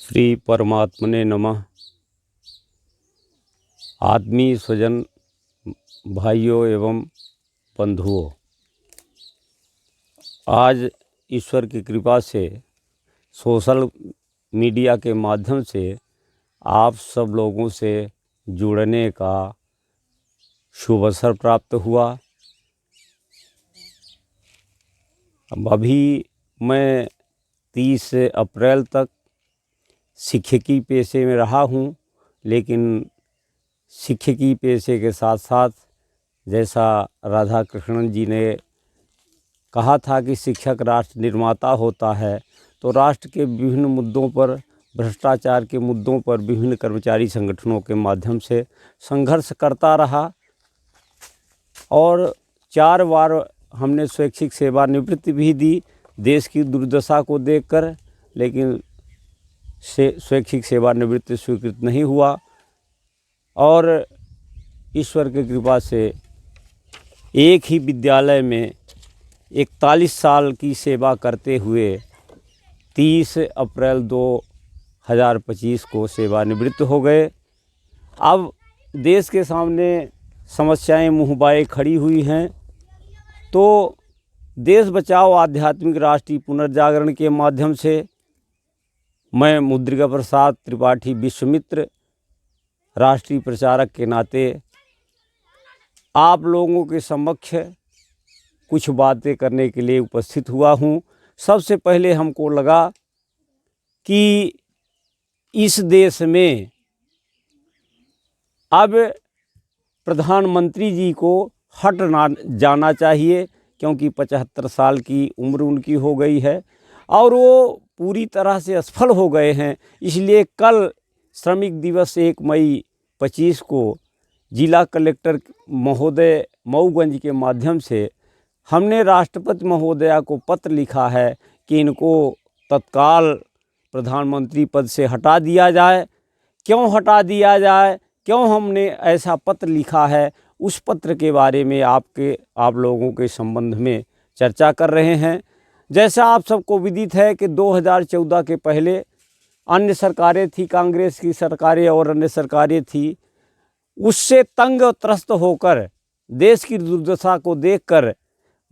श्री परमात्मने नमः। आत्मीय स्वजन भाइयों एवं बंधुओं, आज ईश्वर की कृपा से सोशल मीडिया के माध्यम से आप सब लोगों से जुड़ने का शुभ अवसर प्राप्त हुआ। अभी मैं 30 अप्रैल तक शिक्षकी पेशे में रहा हूँ, लेकिन शिक्षकी पेशे के साथ साथ जैसा राधा कृष्णन जी ने कहा था कि शिक्षक राष्ट्र निर्माता होता है, तो राष्ट्र के विभिन्न मुद्दों पर, भ्रष्टाचार के मुद्दों पर विभिन्न कर्मचारी संगठनों के माध्यम से संघर्ष करता रहा और 4 बार हमने स्वैच्छिक सेवानिवृत्ति भी दी देश की दुर्दशा को देखकर, लेकिन स्वैच्छिक सेवानिवृत्ति स्वीकृत नहीं हुआ। और ईश्वर की कृपा से एक ही विद्यालय में 41 साल की सेवा करते हुए 30 अप्रैल 2025 को सेवानिवृत्त हो गए। अब देश के सामने समस्याएं मुँहबाए खड़ी हुई हैं, तो देश बचाओ आध्यात्मिक राष्ट्रीय पुनर्जागरण के माध्यम से मैं मुद्रिका प्रसाद त्रिपाठी विश्वमित्र राष्ट्रीय प्रचारक के नाते आप लोगों के समक्ष कुछ बातें करने के लिए उपस्थित हुआ हूँ। सबसे पहले हमको लगा कि इस देश में अब प्रधानमंत्री जी को हट ना जाना चाहिए, क्योंकि 75 साल की उम्र उनकी हो गई है और वो पूरी तरह से असफल हो गए हैं। इसलिए कल श्रमिक दिवस 1 मई 25 को जिला कलेक्टर महोदय मऊगंज के माध्यम से हमने राष्ट्रपति महोदया को पत्र लिखा है कि इनको तत्काल प्रधानमंत्री पद से हटा दिया जाए। क्यों हटा दिया जाए, क्यों हमने ऐसा पत्र लिखा है, उस पत्र के बारे में आप लोगों के संबंध में चर्चा कर रहे हैं। जैसा आप सबको विदित है कि 2014 के पहले अन्य सरकारें थी, कांग्रेस की सरकारें और अन्य सरकारें थी, उससे तंग और त्रस्त होकर देश की दुर्दशा को देखकर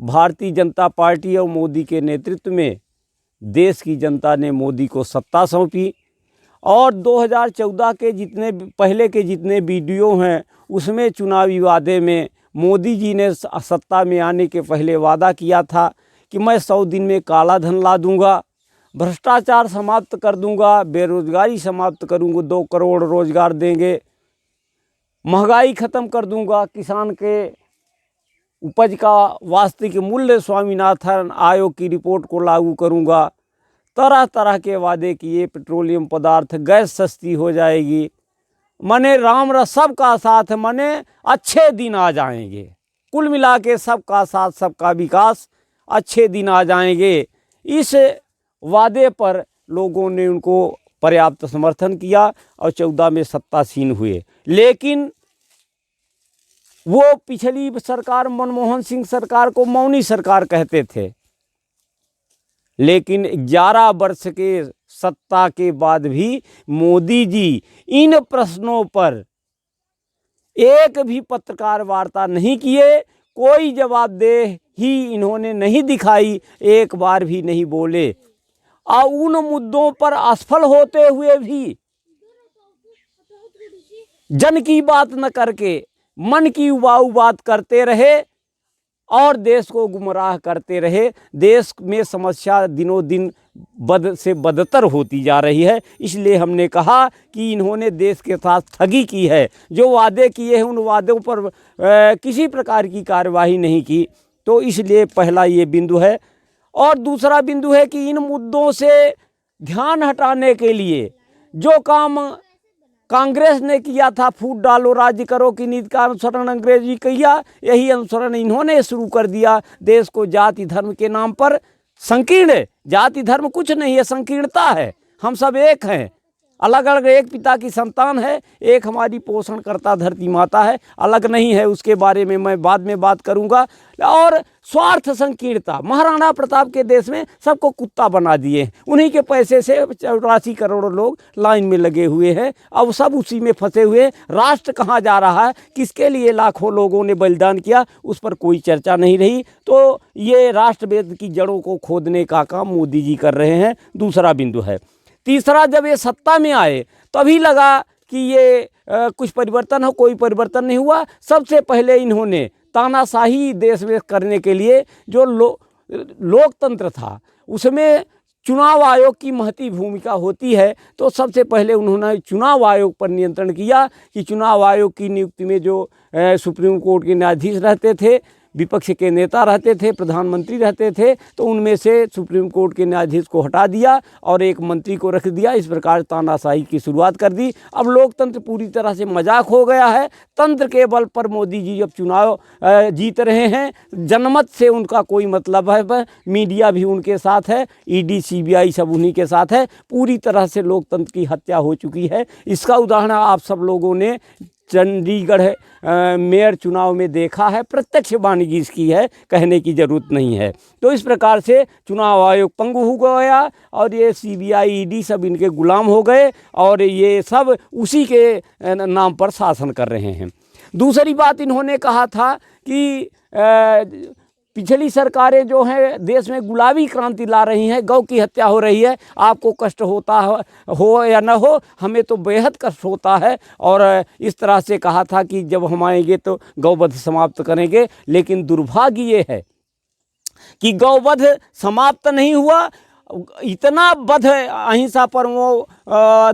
भारतीय जनता पार्टी और मोदी के नेतृत्व में देश की जनता ने मोदी को सत्ता सौंपी और 2014 के पहले के जितने वीडियो हैं उसमें चुनावी वादे में मोदी जी ने सत्ता में आने के पहले वादा किया था कि मैं 100 दिन में काला धन ला दूंगा, भ्रष्टाचार समाप्त कर दूंगा, बेरोजगारी समाप्त करूंगा, 2 करोड़ रोजगार देंगे, महंगाई ख़त्म कर दूंगा, किसान के उपज का वास्तविक मूल्य स्वामीनाथन आयोग की रिपोर्ट को लागू करूंगा, तरह तरह के वादे किए, पेट्रोलियम पदार्थ, गैस सस्ती हो जाएगी, मने राम र सबका साथ, मने अच्छे दिन आ जाएंगे, कुल मिला के सबका साथ सबका विकास, अच्छे दिन आ जाएंगे। इस वादे पर लोगों ने उनको पर्याप्त समर्थन किया और 14 में सत्तासीन हुए। लेकिन वो पिछली सरकार मनमोहन सिंह सरकार को मौनी सरकार कहते थे, लेकिन 11 वर्ष के सत्ता के बाद भी मोदी जी इन प्रश्नों पर एक भी पत्रकार वार्ता नहीं किए, कोई जवाबदेह ही इन्होंने नहीं दिखाई, एक बार भी नहीं बोले और उन मुद्दों पर असफल होते हुए भी जन की बात न करके मन की उबाऊ बात करते रहे और देश को गुमराह करते रहे। देश में समस्या दिनों दिन बद से बदतर होती जा रही है। इसलिए हमने कहा कि इन्होंने देश के साथ ठगी की है, जो वादे किए हैं उन वादों पर किसी प्रकार की कार्यवाही नहीं की। तो इसलिए पहला ये बिंदु है। और दूसरा बिंदु है कि इन मुद्दों से ध्यान हटाने के लिए जो काम कांग्रेस ने किया था, फूट डालो राज्य करो की नीति का अनुसरण अंग्रेजी किया, यही अनुसरण इन्होंने शुरू कर दिया। देश को जाति धर्म के नाम पर संकीर्ण, जाति धर्म कुछ नहीं है, संकीर्णता है, हम सब एक हैं, अलग अलग, एक पिता की संतान है, एक हमारी पोषण करता धरती माता है, अलग नहीं है। उसके बारे में मैं बाद में बात करूंगा। और स्वार्थ संकीर्णता, महाराणा प्रताप के देश में सबको कुत्ता बना दिए, उन्हीं के पैसे से 84 करोड़ लोग लाइन में लगे हुए हैं, अब सब उसी में फंसे हुए। राष्ट्र कहाँ जा रहा है, किसके लिए लाखों लोगों ने बलिदान किया, उस पर कोई चर्चा नहीं रही। तो ये राष्ट्रवेद की जड़ों को खोदने का काम मोदी जी कर रहे हैं, दूसरा बिंदु है। तीसरा, जब ये सत्ता में आए तभी लगा कि ये कुछ परिवर्तन हो, कोई परिवर्तन नहीं हुआ। सबसे पहले इन्होंने तानाशाही देश में करने के लिए जो लोकतंत्र था उसमें चुनाव आयोग की महती भूमिका होती है, तो सबसे पहले उन्होंने चुनाव आयोग पर नियंत्रण किया कि चुनाव आयोग की नियुक्ति में जो सुप्रीम कोर्ट के न्यायाधीश रहते थे, विपक्ष के नेता रहते थे, प्रधानमंत्री रहते थे, तो उनमें से सुप्रीम कोर्ट के न्यायाधीश को हटा दिया और एक मंत्री को रख दिया। इस प्रकार तानाशाही की शुरुआत कर दी। अब लोकतंत्र पूरी तरह से मजाक हो गया है। तंत्र के बल पर मोदी जी अब चुनाव जीत रहे हैं, जनमत से उनका कोई मतलब है, मीडिया भी उनके साथ है, ईडी सीबीआई सब उन्हीं के साथ है। पूरी तरह से लोकतंत्र की हत्या हो चुकी है। इसका उदाहरण आप सब लोगों ने चंडीगढ़ मेयर चुनाव में देखा है, प्रत्यक्ष वानगी इसकी है, कहने की ज़रूरत नहीं है। तो इस प्रकार से चुनाव आयोग पंगु हो गया और ये सीबीआई ईडी सब इनके गुलाम हो गए और ये सब उसी के नाम पर शासन कर रहे हैं। दूसरी बात इन्होंने कहा था कि पिछली सरकारें जो हैं देश में गुलाबी क्रांति ला रही हैं, गौ की हत्या हो रही है, आपको कष्ट होता हो या न हो, हमें तो बेहद कष्ट होता है। और इस तरह से कहा था कि जब हम आएंगे तो गौवध समाप्त करेंगे। लेकिन दुर्भाग्य ये है कि गौवध समाप्त नहीं हुआ। इतना वध अहिंसा परमो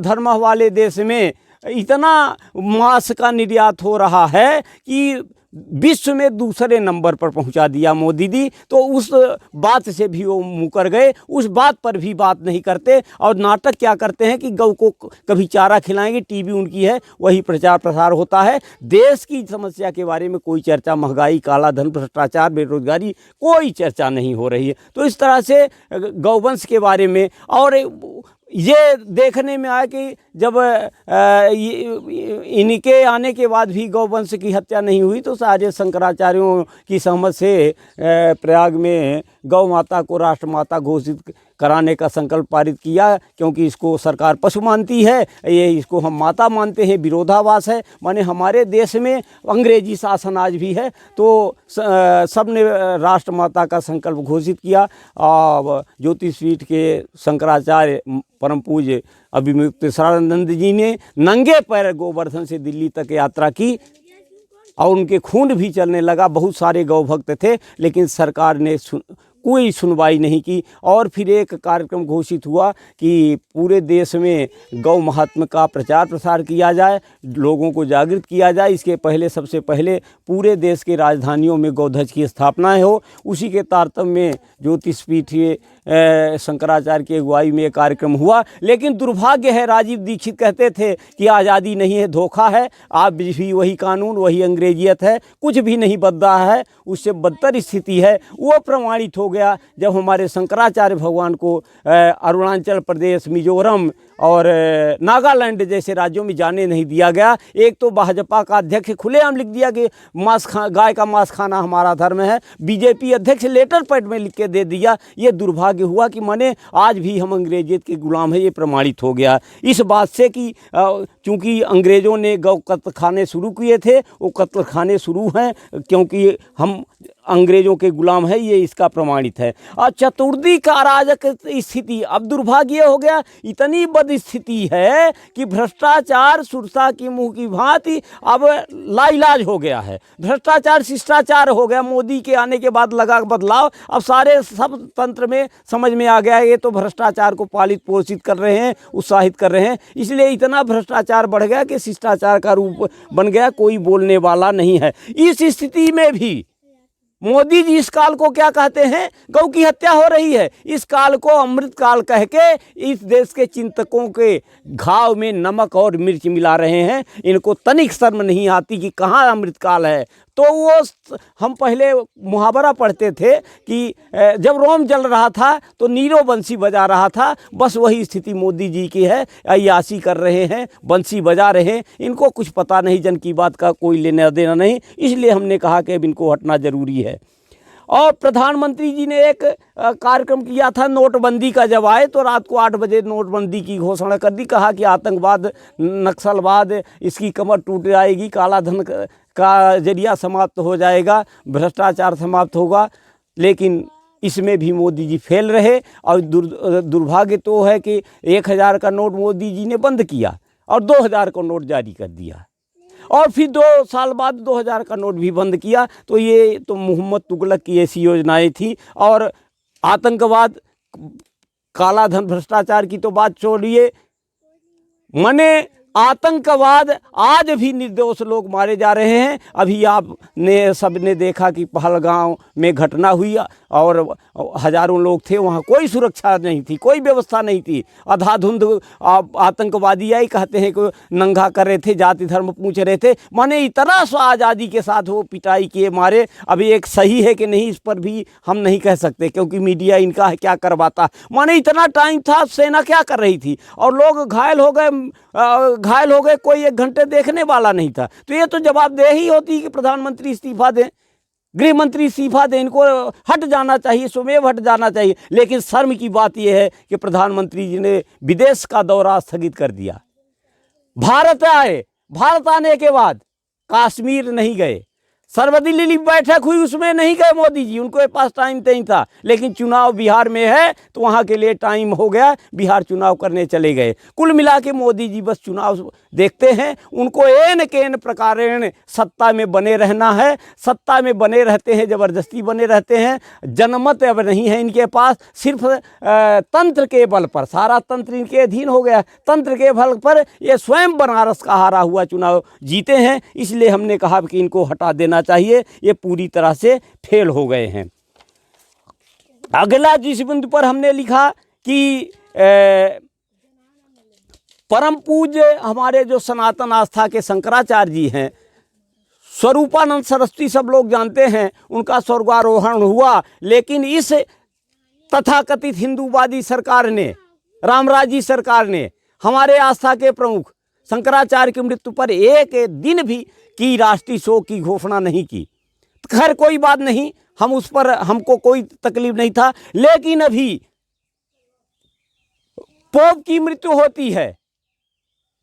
धर्म वाले देश में इतना मांस का निर्यात हो रहा है कि विश्व में दूसरे नंबर पर पहुंचा दिया मोदी जी। तो उस बात से भी वो मुकर गए, उस बात पर भी बात नहीं करते और नाटक क्या करते हैं कि गौ को कभी चारा खिलाएंगे, टीवी उनकी है, वही प्रचार प्रसार होता है। देश की समस्या के बारे में कोई चर्चा, महंगाई, काला धन, भ्रष्टाचार, बेरोजगारी, कोई चर्चा नहीं हो रही है। तो इस तरह से गौवंश के बारे में और ये देखने में आया कि जब इनके आने के बाद भी गौवंश की हत्या नहीं हुई तो सारे शंकराचार्यों की सहमत से प्रयाग में गौ माता को राष्ट्रमाता घोषित कराने का संकल्प पारित किया, क्योंकि इसको सरकार पशु मानती है, ये इसको हम माता मानते हैं। विरोधाभास है, माने हमारे देश में अंग्रेजी शासन आज भी है, तो सब ने राष्ट्रमाता का संकल्प घोषित किया। ज्योतिषपीठ के शंकराचार्य परम पूज्य अभिमुक्त शरणानंद जी ने नंगे पैर गोवर्धन से दिल्ली तक यात्रा की और उनके खून भी चलने लगा। बहुत सारे गौ भक्त थे, लेकिन सरकार ने कोई सुनवाई नहीं की। और फिर एक कार्यक्रम घोषित हुआ कि पूरे देश में गौ महात्म्य का प्रचार प्रसार किया जाए, लोगों को जागृत किया जाए। इसके पहले सबसे पहले पूरे देश के राजधानियों में गौध्वज की स्थापना हो। उसी के तारतम्य में ज्योतिषपीठीय शंकराचार्य की अगुवाई में कार्यक्रम हुआ। लेकिन दुर्भाग्य है, राजीव दीक्षित कहते थे कि आज़ादी नहीं है, धोखा है, आप भी वही कानून, वही अंग्रेजियत है, कुछ भी नहीं बदल रहा है, उससे बदतर स्थिति है। वो प्रमाणित हो गया जब हमारे शंकराचार्य भगवान को अरुणाचल प्रदेश, मिजोरम और नागालैंड जैसे राज्यों में जाने नहीं दिया गया। एक तो भाजपा का अध्यक्ष खुलेआम लिख दिया कि गाय का मांस खाना हमारा धर्म है, बीजेपी अध्यक्ष लेटर पैड में लिख के दे दिया। ये दुर्भाग्य हुआ कि माने आज भी हम अंग्रेजियत के गुलाम हैं, ये प्रमाणित हो गया इस बात से कि चूँकि अंग्रेज़ों ने गौ कत्ल खाने शुरू किए थे, वो कत्ल खाने शुरू हैं क्योंकि हम अंग्रेज़ों के गुलाम है, ये इसका प्रमाणित है। और चतुर्थी का अराजक स्थिति, अब दुर्भाग्य हो गया, इतनी बद स्थिति है कि भ्रष्टाचार सुरसा की मुंह की भांति अब लाइलाज हो गया है। भ्रष्टाचार शिष्टाचार हो गया। मोदी के आने के बाद लगा बदलाव, अब सारे सब तंत्र में समझ में आ गया है, ये तो भ्रष्टाचार को पालित पोषित कर रहे हैं, उत्साहित कर रहे हैं। इसलिए इतना भ्रष्टाचार बढ़ गया कि शिष्टाचार का रूप बन गया, कोई बोलने वाला नहीं है। इस स्थिति में भी मोदी जी इस काल को क्या कहते हैं? गौ की हत्या हो रही है। इस काल को अमृत काल कह के इस देश के चिंतकों के घाव में नमक और मिर्च मिला रहे हैं। इनको तनिक शर्म नहीं आती कि कहाँ अमृत काल है। तो वो हम पहले मुहावरा पढ़ते थे कि जब रोम जल रहा था तो नीरो बंसी बजा रहा था। बस वही स्थिति मोदी जी की है, अय्याशी कर रहे हैं, बंसी बजा रहे हैं, इनको कुछ पता नहीं, जन की बात का कोई लेना देना नहीं। इसलिए हमने कहा कि अब इनको हटना ज़रूरी है। और प्रधानमंत्री जी ने एक कार्यक्रम किया था नोटबंदी का, जब आए तो रात को 8 बजे नोटबंदी की घोषणा कर दी। कहा कि आतंकवाद, नक्सलवाद, इसकी कमर टूट जाएगी, काला धन का जरिया समाप्त हो जाएगा, भ्रष्टाचार समाप्त होगा। लेकिन इसमें भी मोदी जी फेल रहे। और दुर्भाग्य तो है कि 1000 का नोट मोदी जी ने बंद किया और 2000 का नोट जारी कर दिया, और फिर 2 साल बाद 2000 का नोट भी बंद किया। तो ये तो मोहम्मद तुगलक की ऐसी योजनाएं थी। और आतंकवाद, काला धन, भ्रष्टाचार की तो बात छोड़िए, मने आतंकवाद आज भी निर्दोष लोग मारे जा रहे हैं। अभी आपने सबने देखा कि पहलगांव में घटना हुई और हजारों लोग थे वहाँ, कोई सुरक्षा नहीं थी, कोई व्यवस्था नहीं थी। अंधाधुंध आतंकवादी आई, कहते हैं कि नंगा कर रहे थे, जाति धर्म पूछ रहे थे। माने इतना आज़ादी के साथ वो पिटाई किए, मारे। अभी एक सही है कि नहीं, इस पर भी हम नहीं कह सकते, क्योंकि मीडिया इनका है क्या करवाता। माने इतना टाइम था, सेना क्या कर रही थी, और लोग घायल हो गए, कोई 1 घंटे देखने वाला नहीं था। तो ये तो जवाबदेही होती कि प्रधानमंत्री इस्तीफा दें, गृह मंत्री इस्तीफा दें, इनको हट जाना चाहिए, स्वयं हट जाना चाहिए। लेकिन शर्म की बात यह है कि प्रधानमंत्री जी ने विदेश का दौरा स्थगित कर दिया। भारत आए, भारत आने के बाद कश्मीर नहीं गए, सर्वदलीय बैठक हुई, उसमें नहीं गए मोदी जी, उनके पास टाइम नहीं था। लेकिन चुनाव बिहार में है तो वहाँ के लिए टाइम हो गया, बिहार चुनाव करने चले गए। कुल मिला के मोदी जी बस चुनाव देखते हैं, उनको एन केन प्रकारेण सत्ता में बने रहना है। सत्ता में बने रहते हैं, ज़बरदस्ती बने रहते हैं। जनमत अब नहीं है इनके पास, सिर्फ तंत्र के बल पर, सारा तंत्र इनके अधीन हो गया। तंत्र के बल पर ये स्वयं बनारस का हारा हुआ चुनाव जीते हैं। इसलिए हमने कहा कि इनको हटा देना चाहिए, ये पूरी तरह से फेल हो गए हैं। अगला जिस बिंदु पर हमने लिखा कि परम पूज्य हमारे जो सनातन आस्था के शंकराचार्य जी हैं, स्वरूपानंद सरस्वती सब लोग जानते हैं, उनका स्वर्गारोहण हुआ। लेकिन इस तथाकथित हिंदूवादी सरकार ने, रामराजी सरकार ने, हमारे आस्था के प्रमुख शंकराचार्य की मृत्यु पर एक दिन भी की राष्ट्रीय शोक की घोषणा नहीं की। खैर कोई बात नहीं, हम उस पर, हमको कोई तकलीफ नहीं था। लेकिन अभी पोप की मृत्यु होती है,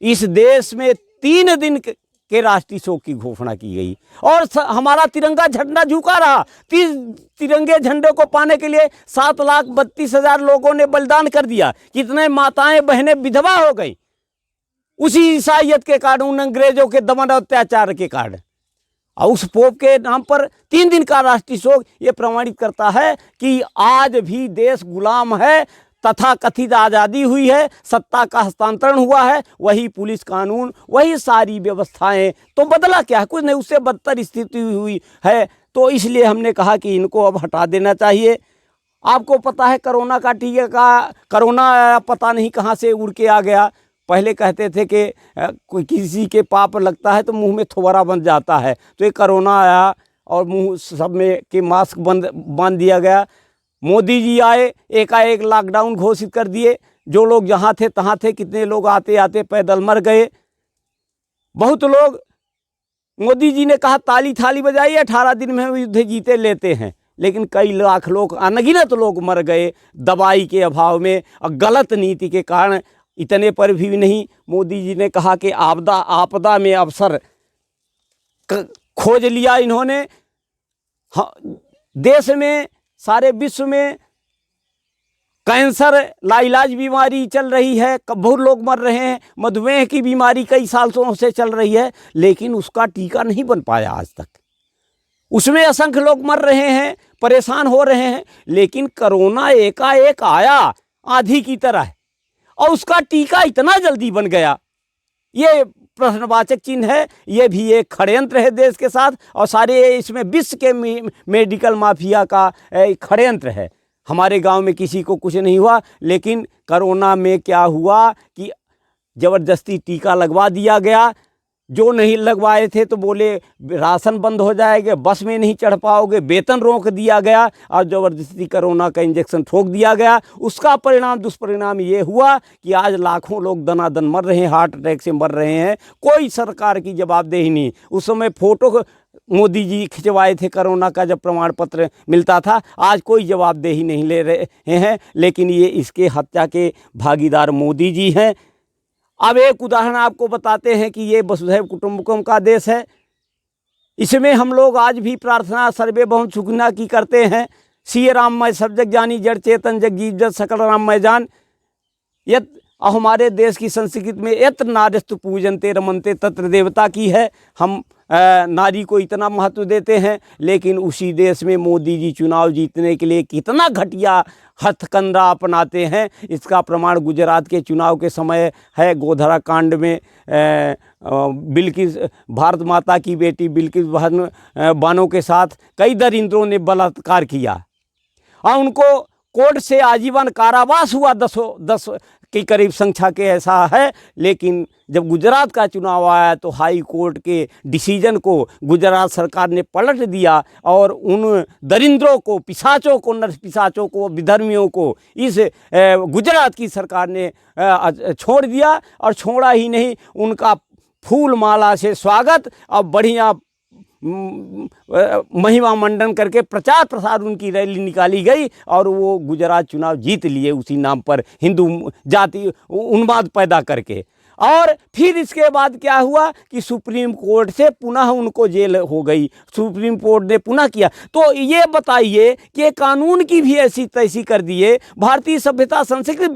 इस देश में 3 दिन के राष्ट्रीय शोक की घोषणा की गई और हमारा तिरंगा झंडा झुका रहा। तिरंगे झंडे को पाने के लिए 7,32,000 लोगों ने बलिदान कर दिया। कितने माताएं बहनें विधवा हो गई उसी ईसाइयत के कारण, उन अंग्रेजों के दमन और अत्याचार के कारण। और उस पोप के नाम पर 3 दिन का राष्ट्रीय शोक ये प्रमाणित करता है कि आज भी देश गुलाम है। तथा कथित आज़ादी हुई है, सत्ता का हस्तांतरण हुआ है, वही पुलिस कानून, वही सारी व्यवस्थाएं, तो बदला क्या है? कुछ नहीं, उससे बदतर स्थिति हुई है। तो इसलिए हमने कहा कि इनको अब हटा देना चाहिए। आपको पता है कोरोना का टीका का, कोरोना पता नहीं कहाँ से उड़ के आ गया। पहले कहते थे कि कोई किसी के पाप लगता है तो मुंह में थोड़ा बन जाता है, तो ये कोरोना आया और मुंह सब में के मास्क बांध दिया गया। मोदी जी आए, एकाएक लॉकडाउन घोषित कर दिए। जो लोग जहाँ थे तहाँ थे, कितने लोग आते आते पैदल मर गए। बहुत लोग, मोदी जी ने कहा ताली थाली बजाइए, 18 दिन में हम युद्ध जीते लेते हैं। लेकिन कई लाख लोग, अनगिनत लोग मर गए दवाई के अभाव में और गलत नीति के कारण। इतने पर भी नहीं, मोदी जी ने कहा कि आपदा में अवसर खोज लिया इन्होंने। देश में, सारे विश्व में कैंसर लाइलाज बीमारी चल रही है, बहुत लोग मर रहे हैं। मधुमेह की बीमारी कई सालों से चल रही है, लेकिन उसका टीका नहीं बन पाया आज तक। उसमें असंख्य लोग मर रहे हैं, परेशान हो रहे हैं। लेकिन कोरोना एकाएक आया आंधी की तरह और उसका टीका इतना जल्दी बन गया, ये प्रश्नवाचक चिन्ह है। ये भी एक षड्यंत्र है देश के साथ, और सारे इसमें विश्व के मेडिकल माफिया का षड्यंत्र है। हमारे गांव में किसी को कुछ नहीं हुआ, लेकिन कोरोना में क्या हुआ कि ज़बरदस्ती टीका लगवा दिया गया। जो नहीं लगवाए थे तो बोले राशन बंद हो जाएगा, बस में नहीं चढ़ पाओगे, वेतन रोक दिया गया और ज़बरदस्ती कोरोना का इंजेक्शन ठोक दिया गया। उसका परिणाम, दुष्परिणाम ये हुआ कि आज लाखों लोग दनादन मर रहे हैं, हार्ट अटैक से मर रहे हैं। कोई सरकार की जवाबदेही नहीं। उस समय फ़ोटो मोदी जी खिंचवाए थे कोरोना का जब प्रमाण पत्र मिलता था, आज कोई जवाबदेही नहीं ले रहे हैं। लेकिन ये इसके हत्या के भागीदार मोदी जी हैं। अब एक उदाहरण आपको बताते हैं कि ये वसुधैव कुटुंबकम का देश है। इसमें हम लोग आज भी प्रार्थना सर्वे बहु सुखना की करते हैं। सिय राम मैं सब जग जानी, जड़ चेतन जग जीव जग सकल राम मैं जान। यत हमारे देश की संस्कृति में यत्र नार्यस्तु पूजनते रमनते तत्र देवता की है। हम नारी को इतना महत्व देते हैं, लेकिन उसी देश में मोदी जी चुनाव जीतने के लिए कितना घटिया हथकंडा अपनाते हैं, इसका प्रमाण गुजरात के चुनाव के समय है। गोधरा कांड में बिल्किस, भारत माता की बेटी बिल्किस बानो के साथ कई दरिंद्रों ने बलात्कार किया और उनको कोर्ट से आजीवन कारावास हुआ, 10 के करीब संख्या के ऐसा है। लेकिन जब गुजरात का चुनाव आया तो हाई कोर्ट के डिसीजन को गुजरात सरकार ने पलट दिया और उन दरिंद्रों को, पिशाचों को, नर पिशाचों को, विधर्मियों को इस गुजरात की सरकार ने छोड़ दिया। और छोड़ा ही नहीं, उनका फूल माला से स्वागत और बढ़िया महिमा मंडन करके प्रचार प्रसार उनकी रैली निकाली गई और वो गुजरात चुनाव जीत लिए, उसी नाम पर हिंदू जाति उन्माद पैदा करके। और फिर इसके बाद क्या हुआ कि सुप्रीम कोर्ट से पुनः उनको जेल हो गई, सुप्रीम कोर्ट ने पुनः किया। तो ये बताइए कि कानून की भी ऐसी तैसी कर दिए। भारतीय सभ्यता संस्कृति,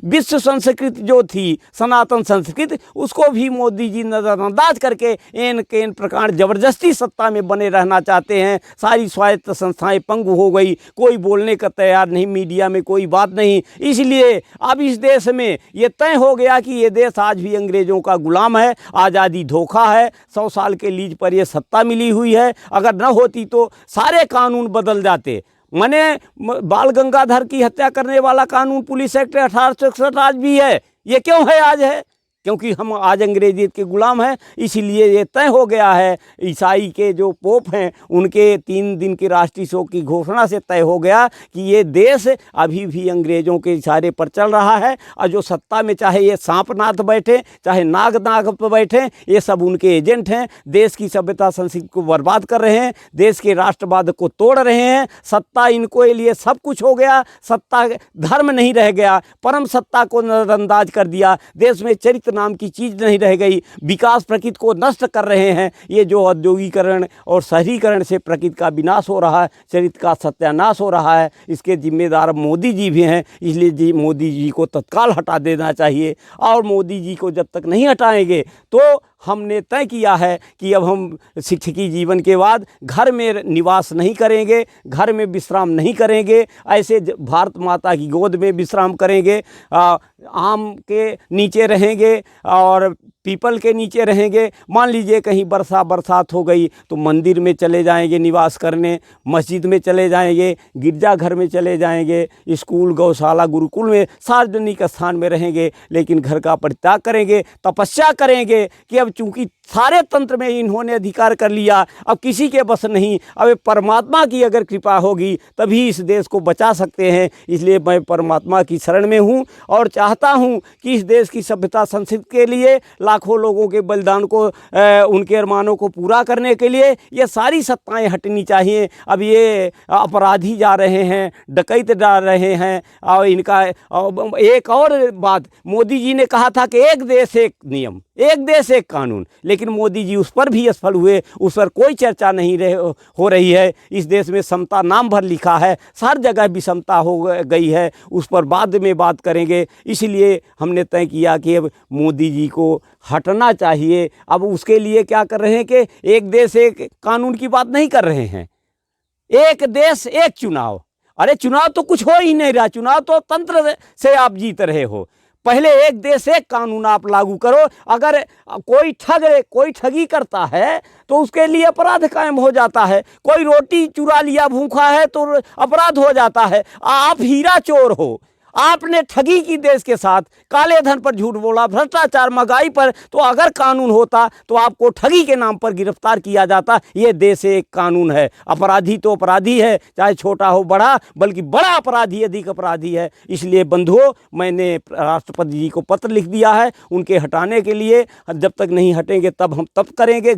विश्व संस्कृति जो थी, सनातन संस्कृति, उसको भी मोदी जी नज़रअंदाज करके एन केन प्रकार ज़बरदस्ती सत्ता में बने रहना चाहते हैं। सारी स्वायत्त संस्थाएं पंगु हो गई, कोई बोलने का तैयार नहीं, मीडिया में कोई बात नहीं। इसलिए अब इस देश में ये तय हो गया कि ये देश आज भी अंग्रेजों का गुलाम है। आज़ादी धोखा है। 100 साल के लीज पर यह सत्ता मिली हुई है। अगर न होती तो सारे कानून बदल जाते। माने बाल गंगाधर की हत्या करने वाला कानून, पुलिस एक्ट 1861 आज भी है। ये क्यों है? आज है क्योंकि हम आज अंग्रेजियत के गुलाम हैं। इसीलिए ये तय हो गया है। ईसाई के जो पोप हैं उनके 3 दिन की राष्ट्रीय शोक की घोषणा से तय हो गया कि ये देश अभी भी अंग्रेज़ों के इशारे पर चल रहा है। और जो सत्ता में, चाहे ये सांपनाथ बैठे, चाहे नाग पर बैठे, ये सब उनके एजेंट हैं। देश की सभ्यता संस्कृति को बर्बाद कर रहे हैं, देश के राष्ट्रवाद को तोड़ रहे हैं। सत्ता इनको लिए सब कुछ हो गया। सत्ता धर्म नहीं रह गया, परम सत्ता को नज़रअंदाज कर दिया। देश में चरित्र नाम की चीज़ नहीं रह गई। विकास प्रकृति को नष्ट कर रहे हैं। ये जो औद्योगिकरण और शहरीकरण से प्रकृति का विनाश हो रहा है, चरित्र का सत्यानाश हो रहा है, इसके जिम्मेदार मोदी जी भी हैं। इसलिए मोदी जी को तत्काल हटा देना चाहिए। और मोदी जी को जब तक नहीं हटाएंगे तो हमने तय किया है कि अब हम शिक्षकी जीवन के बाद घर में निवास नहीं करेंगे, घर में विश्राम नहीं करेंगे, ऐसे भारत माता की गोद में विश्राम करेंगे, आम के नीचे रहेंगे और पीपल के नीचे रहेंगे। मान लीजिए कहीं बरसात हो गई तो मंदिर में चले जाएंगे निवास करने, मस्जिद में चले जाएंगे, गिरजाघर में चले जाएंगे, स्कूल, गौशाला, गुरुकुल में, सार्वजनिक स्थान में रहेंगे। लेकिन घर का परित्याग करेंगे, तपस्या करेंगे कि अब चूंकि सारे तंत्र में इन्होंने अधिकार कर लिया, अब किसी के बस नहीं, अब परमात्मा की अगर कृपा होगी तभी इस देश को बचा सकते हैं। इसलिए मैं परमात्मा की शरण में हूँ और चाहता हूँ कि इस देश की सभ्यता संस्कृति के लिए, लाखों लोगों के बलिदान को, उनके अरमानों को पूरा करने के लिए ये सारी सत्ताएं हटनी चाहिए। अब ये अपराधी जा रहे हैं, डकैत जा रहे हैं। और इनका एक और बात, मोदी जी ने कहा था कि एक देश एक नियम, एक देश एक कानून, लेकिन मोदी जी उस पर भी असफल हुए। उस पर कोई चर्चा नहीं हो रही है। इस देश में समता नाम भर लिखा है, हर जगह विषमता हो गई है, उस पर बाद में बात करेंगे। इसलिए हमने तय किया कि अब मोदी जी को हटना चाहिए। अब उसके लिए क्या कर रहे हैं कि एक देश एक कानून की बात नहीं कर रहे हैं, एक देश एक चुनाव। अरे चुनाव तो कुछ हो ही नहीं रहा, चुनाव तो तंत्र से आप जीत रहे हो। पहले एक देश एक कानून आप लागू करो। अगर कोई ठगी करता है तो उसके लिए अपराध कायम हो जाता है। कोई रोटी चुरा लिया भूखा है तो अपराध हो जाता है। आप हीरा चोर हो, आपने ठगी की देश के साथ, काले धन पर झूठ बोला, भ्रष्टाचार, महंगाई पर, तो अगर कानून होता तो आपको ठगी के नाम पर गिरफ्तार किया जाता। ये देश एक कानून है। अपराधी तो अपराधी है, चाहे छोटा हो बड़ा, बल्कि बड़ा अपराधी अधिक अपराधी है। इसलिए बंधुओं, मैंने राष्ट्रपति जी को पत्र लिख दिया है उनके हटाने के लिए। जब तक नहीं हटेंगे तब हम तब करेंगे।